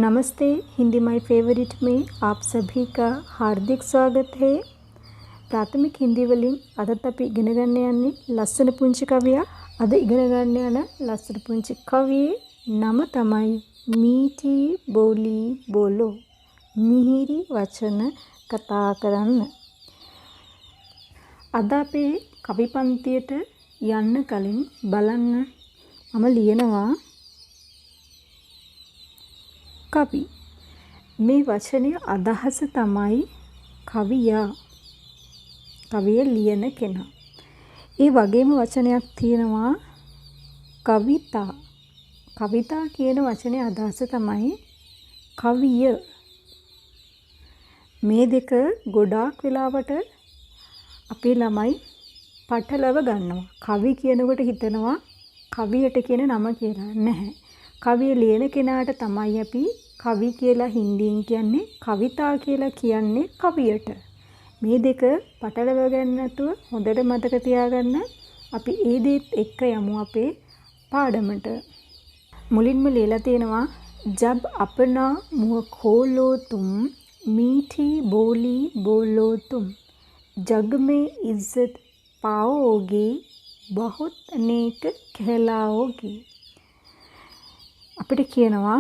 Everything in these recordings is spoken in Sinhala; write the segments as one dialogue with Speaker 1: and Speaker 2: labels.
Speaker 1: नमस्ते, हिंदी माय फेवरेट में आप सभी का हार्दिक स्वागत है. प्राथमिक हिंदी වලින් අදත් අපි ඉගෙන ගන්න යන්නේ ලස්සන පුංචි කවියක්. අද ඉගෙන ගන්න යන ලස්සන පුංචි කවියේ නම තමයි මීටි බෝලි බෝලෝ. මිහිරි වචන කතා කරන්න. අද අපේ කවි පන්තියට යන්න කලින් බලන්න මම ලියනවා කවි. මේ වචනේ අදහස තමයි කවියා. කවිය ලියන කෙනා. ඒ වගේම වචනයක් තියෙනවා කවිතා. කවිතා කියන වචනේ අදහස තමයි කවිය. මේ දෙක ගොඩාක් වෙලාවට අපේ ළමයි පටලව ගන්නවා. කවි කියනකොට හිතනවා කවියට කියන නම කියලා. නැහැ. කවිය ලියන කෙනාට තමයි අපි කවි කියලා හින්දියෙන් කියන්නේ. කවිතා කියලා කියන්නේ කවියට. මේ දෙක පටලව ගන්න නැතුව හොඳට මතක තියාගන්න. අපි ඒ දේත් එක්ක යමු අපේ පාඩමට. මුලින්ම ලියලා තියෙනවා जब अपना मुँह खोलो तुम मीठी बोली बोलो तुम जग में इज्जत पाओगे बहुत नेक कहलाओगे. අපිට කියනවා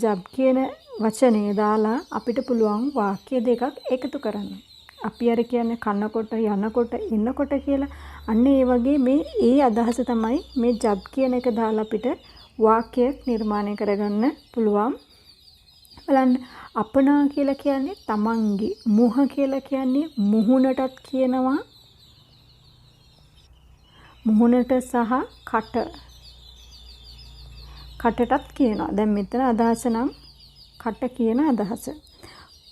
Speaker 1: ජබ් කියන වචනේ දාලා අපිට පුළුවන් වාක්‍ය දෙකක් එකතු කරන්න. අපි අර කියන්නේ කනකොට යනකොට එනකොට කියලා. අන්න ඒ වගේ මේ ඒ අදහස තමයි මේ ජබ් කියන එක දාලා අපිට වාක්‍යයක් නිර්මාණය කරගන්න පුළුවන්. බලන්න අපනා කියලා කියන්නේ තමන්ගේ, මුහ කියලා කියන්නේ මුහුණටත් කියනවා. මුහුණට සහ කටටත් කියනවා. දැන් මෙතන අදහස නම් කට කියන අදහස.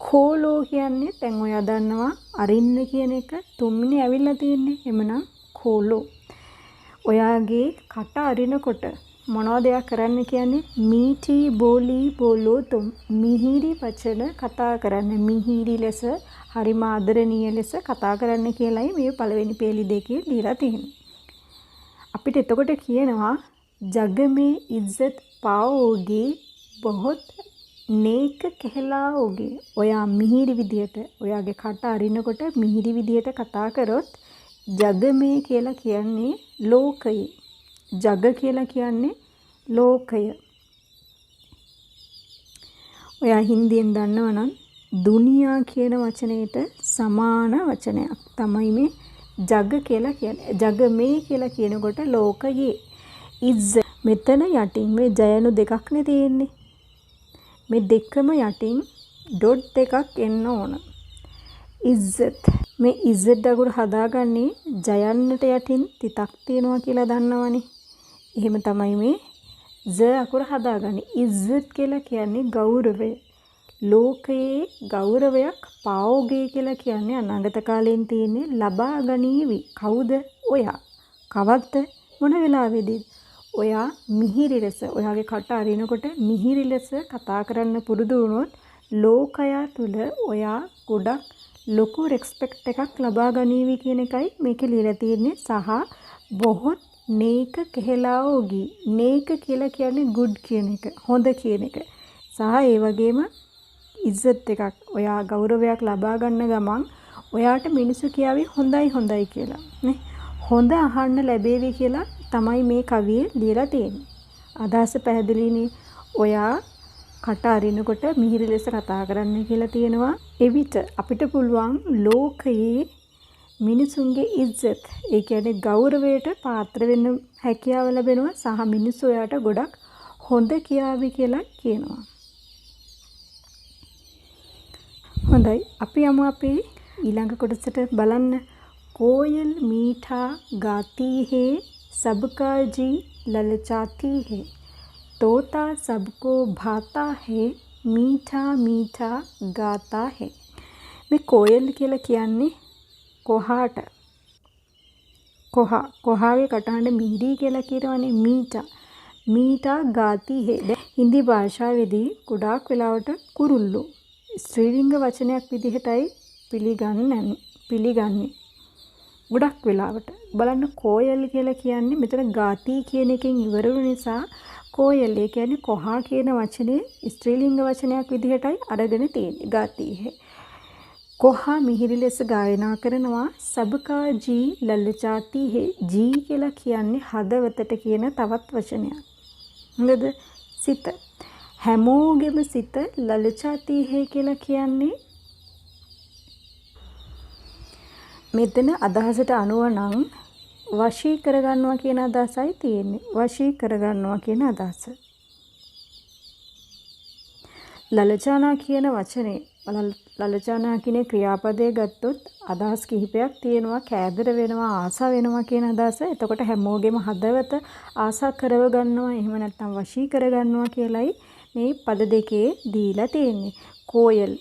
Speaker 1: කෝලෝ කියන්නේ දැන් ඔයා දන්නවා අරින්න කියන එක තුන්වෙනි ඇවිල්ලා තියෙන්නේ. එමනම් කෝලෝ. ඔයාගේ කට අරිනකොට මොනවද එයා කරන්න කියන්නේ? මීටි බෝලි බෝලෝ තුම්. මිහිරි වචන කතා කරන්න. මිහිරි ලෙස, හරිම ආදරණීය ලෙස කතා කරන්න කියලායි මේ පළවෙනි පේලි දෙකේ ලියලා තියෙන්නේ. අපිට එතකොට කියනවා जग में इज्जत पाओगे बहुत नेक कहलाओगे. ඔයා මිහිරි විදියට ඔයාගේ කට අරිනකොට මිහිරි විදියට කතා කරොත් ජග මේ කියලා කියන්නේ ලෝකය. ජග කියලා කියන්නේ ලෝකය. ඔයා හින්දියෙන් දන්නවනම් දුනියා කියන වචනයට සමාන වචනයක් තමයි මේ ජග කියලා කියන්නේ. ජග මේ කියලා කියනකොට ලෝකයේ ඉස් මෙතන යටින් මේ ජයනු දෙකක් නේ තියෙන්නේ. මේ දෙකම යටින් ඩොට් දෙකක් එන්න ඕන. ඉස්සත් මේ ඉස්සත් අකුර හදාගන්නේ ජයන්නට යටින් තිතක් තියෙනවා කියලා දන්නවනේ. එහෙම තමයි මේ ز අකුර හදාගන්නේ. ඉස්සත් කියලා කියන්නේ ගෞරවය. ලෝකයේ ගෞරවයක් පාओगे කියලා කියන්නේ අනාගත කාලයෙන් තියෙන්නේ ලබා ගනීවි. කවුද? ඔයා. කවද්ද? මොන වෙලාවේදීද? ඔයා මිහිරි ලෙස ඔයාගේ කට අරිනකොට මිහිරි ලෙස කතා කරන්න පුරුදු වුණොත් ලෝකයා තුල ඔයා ගොඩක් ලොකු රෙස්පෙක්ට් එකක් ලබා ගනීවි කියන එකයි මේකේ ලියලා තියෙන්නේ. සහ බොහොත් නේක कहलाओगी. නේක කියලා කියන්නේ good කියන එක, හොඳ කියන එක. සහ ඒ වගේම ඉස්සත් එකක් ඔයා ගෞරවයක් ලබා ගන්න ගමන් ඔයාට මිනිස්සු කියාවි හොඳයි කියලා නේ. හොඳ අහන්න ලැබේවි කියලා තමයි මේ කවියේ ලියලා තියෙන්නේ. අදහස පැහැදිලිනේ. ඔයා කට අරිනකොට මිහිරි ලෙස කතා කරන්න කියලා තියෙනවා. එවිට අපිට පුළුවන් ලෝකයේ මිනිසුන්ගේ ඉజ్జත්, ඒ කියන්නේ ගෞරවයට පාත්‍ර වෙන්න හැකියාව ලැබෙනවා. සහ මිනිස්සු ඔයාට ගොඩක් හොඳ කියාවි කියලා කියනවා. හොඳයි, අපි යමු අපේ ඊළඟ කොටසට බලන්න. कोयल मीठा गाती है सबका जी ललचाती है तोता सबको भाता है मीठा मीठा गाता है. මේ කොයල් කියලා කියන්නේ කොහාට. කොහාගේ කටහඬ මිහිරි කියලා කියනවානේ. මීටා ගාති है. හින්දි භාෂාවේදී ගොඩාක් වෙලාවට කුරුල්ලෝ ස්ත්‍රීලිංග වචනයක් විදිහටයි පිළිගන්නේ. ගොඩක් වෙලාවට බලන්න කොයල් කියලා කියන්නේ මෙතන ගාති කියන එකෙන් ඉවර වෙන නිසා කෝයල් ඒ කියන්නේ කොහා කියන වචනේ ස්ත්‍රීලිංග වචනයක් විදිහටයි අරගෙන තියෙන්නේ. ගාතිහේ. කොහා මිහිරි ලෙස ගායනා කරනවා සබකා ජී ලලචාතිහේ. ජී කියලා කියන්නේ හදවතට කියන තවත් වචනයක්. හරිද? සිත. හැමෝගෙම සිත ලලචාතිහේ කියලා කියන්නේ මෙතන අදහසට අනුව නම් වශී කරගන්නවා කියන අදහසයි තියෙන්නේ. වශී කරගන්නවා කියන අදහස. ලලචානා කියන වචනේ ලලචානා කියන ක්‍රියාපදයේ ගත්තොත් අදහස් කිහිපයක් තියෙනවා. කෑදර වෙනවා, ආසා වෙනවා කියන අදහස. එතකොට හැමෝගෙම හදවත ආසා කරව ගන්නවා. එහෙම නැත්නම් වශී කරගන්නවා කියලයි මේ පද දෙකේ දීලා තියෙන්නේ. කෝයල්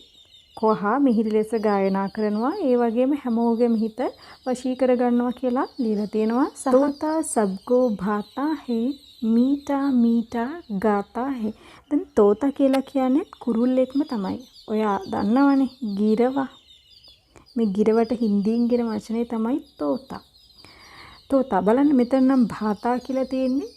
Speaker 1: කොහා මිහිරි ලෙස ගායනා කරනවා. ඒ වගේම හැමෝගෙම හිත වශී කරගන්නවා කියලා දීලා තියෙනවා. තෝතා සබ්කෝ භාතා හේ මීටා මීටා ගාතා හේ. දැන් තෝතා කියලා කියන්නේ කුරුල්ලෙක්ම තමයි. ඔයා දන්නවනේ ගිරවා. මේ ගිරවට හින්දියෙන් කියන වචනේ තමයි තෝතා. තෝතා බලන්න මෙතන නම් භාතා කියලා තියෙන්නේ,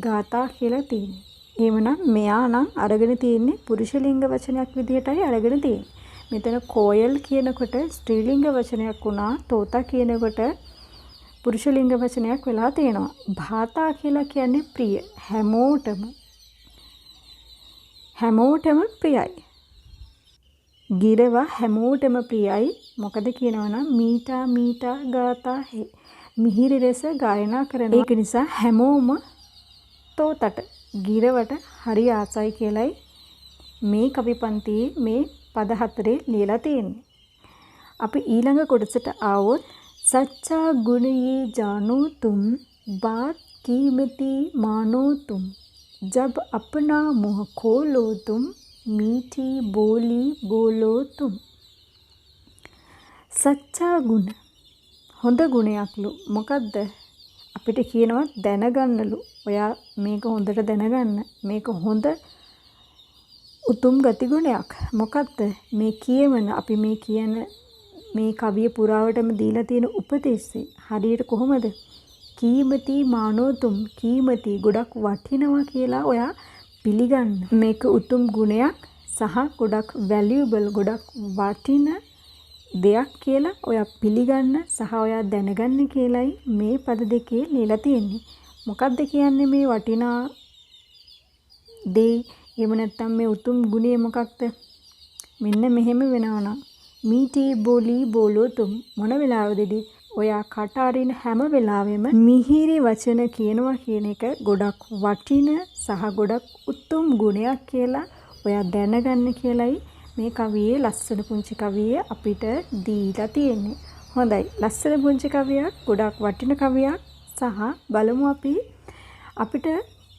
Speaker 1: ගාතා කියලා තියෙන්නේ. එහෙමනම් මෙයා නම් අරගෙන තියෙන්නේ පුරුෂ ලිංග වචනයක් විදිහටයි අරගෙන තියෙන්නේ. මෙතන කෝයල් කියනකොට ස්ත්‍රීලිංග වචනයක් වුණා. තෝතා කියනකොට පුරුෂ ලිංග වචනයක් වෙලා තියෙනවා. භාතා කියලා කියන්නේ ප්‍රිය. හැමෝටම ප්‍රියයි. ගිරව හැමෝටම ප්‍රියයි. මොකද කියනවනම් මීටා මීටා ගාතා හේ. මිහිරි ලෙස ගායනා කරනවා. ඒක නිසා හැමෝම තෝතට ගිරවට හරි ආසයි කියලයි මේ කවි පන්තියේ මේ පද හතරේ ලියලා තියෙන්නේ. අපි ඊළඟ කොටසට ආවොත් सच्चा गुण ये जानो तुम बात कीमती मानो तुम जब अपना मुँह खोलो तुम मीठी बोली बोलो तुम. සච්චා ගුණ හොඳ ගුණයක්ලු. මොකද්ද? අපිට කියනවා දැනගන්නලු. ඔයා මේක හොඳට දැනගන්න. මේක හොඳ උතුම් ගති ගුණයක්. මොකද්ද? මේ කියවන අපි මේ කියන මේ කවිය පුරාවටම දීලා තියෙන උපදේශය හරියට කොහොමද? කීමති මානෝතුම්. කීමති ගොඩක් වටිනවා කියලා ඔයා පිළිගන්න. මේක උතුම් ගුණයක් සහ ගොඩක් වැලියබල් ගොඩක් වටින දෙයක් කියලා ඔයා පිළිගන්න සහ ඔයා දැනගන්න කියලයි මේ පද දෙකේ ලියලා තියෙන්නේ. මොකද්ද කියන්නේ මේ වටිනා දේ? එහෙම නැත්නම් මේ උතුම් ගුණය මොකක්ද? මෙන්න මෙහෙම වෙනවා. මීටි බෝලි බෝලෝ තුම්. මොන වෙලාවෙදී ඔයා කට අරින හැම වෙලාවෙම මිහිරි වචන කියනවා කියන එක ගොඩක් වටින සහ ගොඩක් උතුම් ගුණයක් කියලා ඔයා දැනගන්න කියලයි මේ කවියේ ලස්සන පුංචි කවිය අපිට දීලා තියෙන්නේ. හොඳයි. ලස්සන පුංචි කවියක්, ගොඩක් වටින කවියක් සහ බලමු අපි අපිට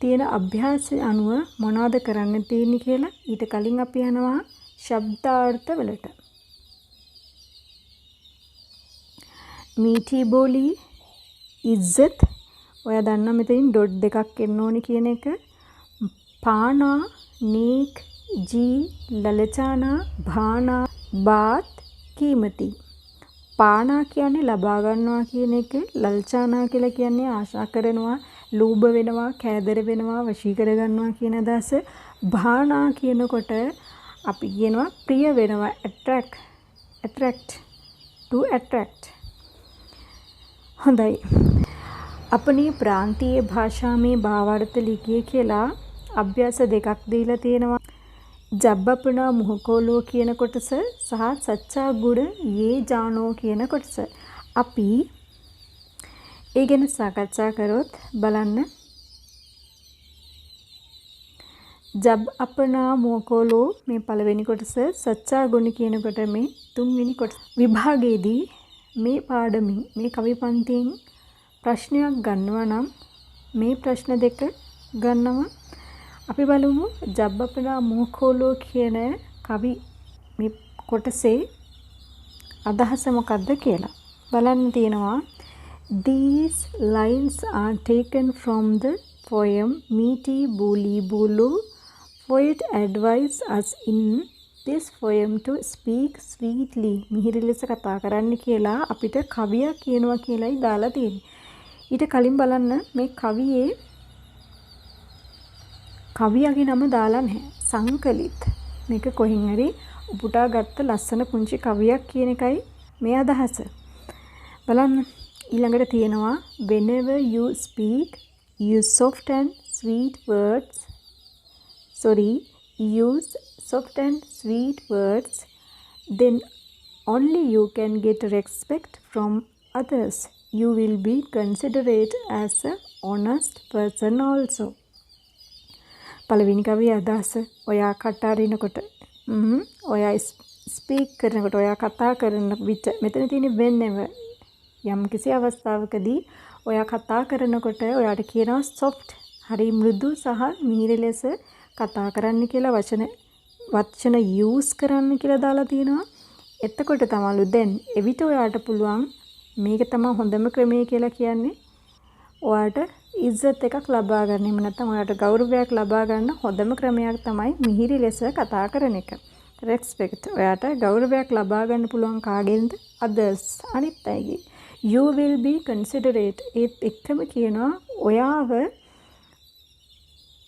Speaker 1: තියෙන අභ්‍යාසය අනුව මොනවද කරන්න තියෙන්නේ කියලා. ඊට කලින් අපි යනවා ශබ්දාර්ථ වලට. मीठी बोली इज्जत ඔයා දන්නා මෙතනින් ඩොට් දෙකක් එන්න ඕනි කියන එක. පානා නීක් जी ललचाना भाना बात कीमती. පානා කියන්නේ ලබා ගන්නවා කියන එක. ලල්චානා කියලා කියන්නේ ආශා කරනවා, ලෝභ වෙනවා, කෑදර වෙනවා, වශී කර ගන්නවා කියන අදහස. භානා කියනකොට අපි කියනවා ප්‍රිය වෙනවා, attract to attract. හොඳයි. अपनी प्रांतीय भाषा में भावार्थ लिखिए කියලා අභ්‍යාස දෙකක් දීලා තියෙනවා. जब अपना मुँह खोलो කියන කොටස සහ සච්චා ගුණ ये जानो කියන කොටස. අපි ඒ ගැන සාකච්ඡා කරොත් බලන්න. जब अपना मुँह खोलो මේ පළවෙනි කොටස, සච්චා ගුණ කියනකොට මේ තුන්වෙනි කොටස. විභාගයේදී මේ පාඩමින් මේ කවි පන්තියෙන් ප්‍රශ්නයක් ගන්නවා නම් මේ ප්‍රශ්න දෙක ගන්නවා. අපි බලමු जब अपना मुँह खोलो කියන කවි මේ කොටසේ අදහස මොකක්ද කියලා. බලන්න තියෙනවා. These lines are taken from the poem Meeti Boli Bolo. Poet advised us in this poem to speak sweetly. මිහිරි ලෙස කතා කරන්න කියලා අපිට කවිය කියනවා කියලායි දාලා තියෙන්නේ. ඊට කලින් බලන්න මේ කවියේ කවියාගේ නම දාලා නැහැ. සංකලිත්. මේක කොහෙන් හරි උපුටා ගත්ත ලස්සන පුංචි කවියක් කියන එකයි මේ අදහස. බලන්න ඊළඟට තියෙනවා whenever you speak use soft and sweet words. Use soft and sweet words, then only you can get respect from others. You will be considered as a honest person also. පළවෙනි කවිය අදහස ඔයා කටහරිනකොට ඔයා ස්පීක් කරනකොට ඔයා කතා කරන විට මෙතන තියෙන whenever යම් කිසි අවස්ථාවකදී ඔයා කතා කරනකොට ඔයාට කියනවා soft හරි මෘදු සහ මිහිරි ලෙස කතා කරන්න කියලා වචන use කරන්න කියලා දාලා තියෙනවා. එතකොට තමයිලු දැන් එවිට ඔයාට පුළුවන් මේක තමයි හොඳම ක්‍රමය කියලා කියන්නේ. ඔයාට ඉස්සත් එකක් ලබා ගන්න. එහෙම නැත්නම් ඔයාට ගෞරවයක් ලබා ගන්න හොඳම ක්‍රමයක් තමයි මිහිරි ලෙස කතා කරන එක. respect. ඔයාට ගෞරවයක් ලබා ගන්න පුළුවන් කාගෙන්ද? others. අනිත් අයගේ. you will be considerate. ඒත් එක්කම කියනවා ඔයාව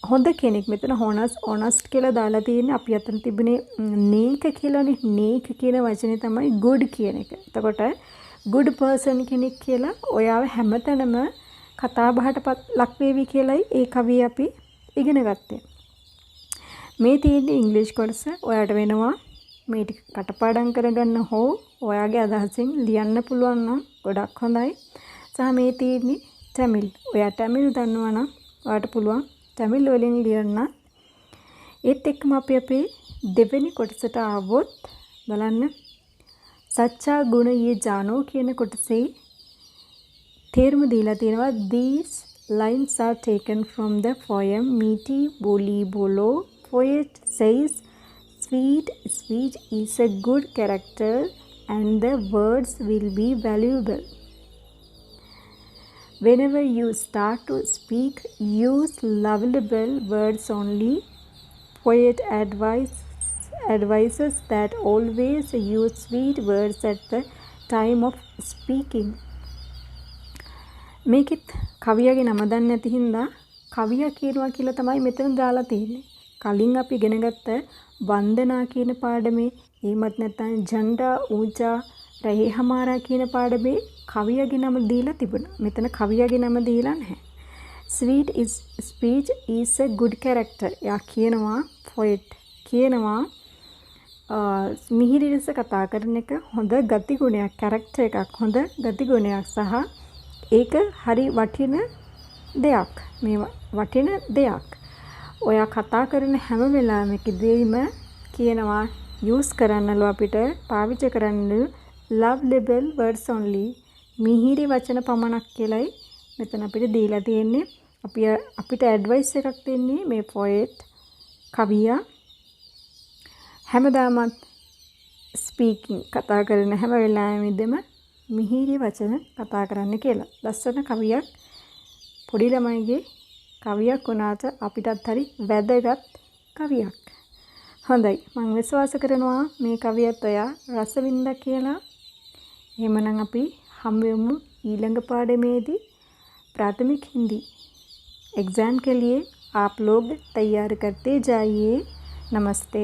Speaker 1: හොඳ කෙනෙක්. මෙතන honest කියලා දාලා තියෙන්නේ අපි අතන තිබුණේ නේක කියලානේ. නේක කියන වචනේ තමයි good කියන එක. එතකොට good person කෙනෙක් කියලා ඔයාව හැමතැනම කතා බහට ලක් වේවි කියලායි ඒ කවිය අපි ඉගෙන ගත්තේ. මේ තියෙන ඉංග්‍රීසි කොටස ඔයාට වෙනවා මේ ටික කටපාඩම් කරගන්න හෝ ඔයාගේ අදහසින් ලියන්න පුළුවන් නම් ගොඩක් හොඳයි. සහ මේ තියෙන්නේ තමිල්. ඔයා තමිල් දන්නවා නම් ඔයාට පුළුවන් තමිල් වලින් ලියන්න. ඒත් එක්කම අපි අපේ දෙවෙනි කොටසට ආවොත් බලන්න සච්චා ගුණ යේ ජානෝ කියන කොටසේ තේරුම දීලා තියෙනවා. These lines are taken from the poem Meeti Boli Bolo. Poet says sweet speech is a good character and the words will be valuable. Whenever you start to speak, use lovable words only. Poet advises that always use sweet words at the time of speaking. මේකෙත් කවියගේ නම දන්නේ නැති හින්දා කවිය කියනවා කියලා තමයි මෙතන දාලා තියෙන්නේ. කලින් අපි ඉගෙන ගත්ත වන්දනා කියන පාඩමේ එහෙමත් නැත්නම් ජණ්ඩා ඌජා රහේ හමාරා කියන පාඩමේ කවියගේ නම දීලා තිබුණා. මෙතන කවියගේ නම දීලා නැහැ. Sweet is speech is a good character. යා කියනවා poet කියනවා මිහිරි ලෙස කතා කරන එක හොඳ ගති ගුණයක්, character එකක්, හොඳ ගති ගුණයක් සහ ඒක හරි වටින දෙයක්. මේ වටින දෙයක්. ඔයා කතා කරන හැම වෙලාවෙකදීම කියනවා use කරන්නලු අපිට පාවිච්චි කරන්න lovable words only. මිහිරි වචන පමණක් කියලායි මෙතන අපිට දීලා තියෙන්නේ. අපිට ඇඩ්වයිස් එකක් දෙන්නේ මේ poet කවියා හැමදාම ස්පීකින් කතා කරන හැම වෙලාවෙදිම මිහිරි වචන කතා කරන්න කියලා. ලස්සන කවියක් පොඩි ළමයිගේ කවියක් වුණාට අපිටත් හරි වැදගත් කවියක්. හොඳයි. මම විශ්වාස කරනවා මේ කවියත් ඔයා රස විඳලා කියලා. එහෙමනම් අපි हम वेमु ईलंग पाठमेदी प्राथमिक हिंदी एग्ज़ाम के लिए आप लोग तैयार करते जाइए। नमस्ते।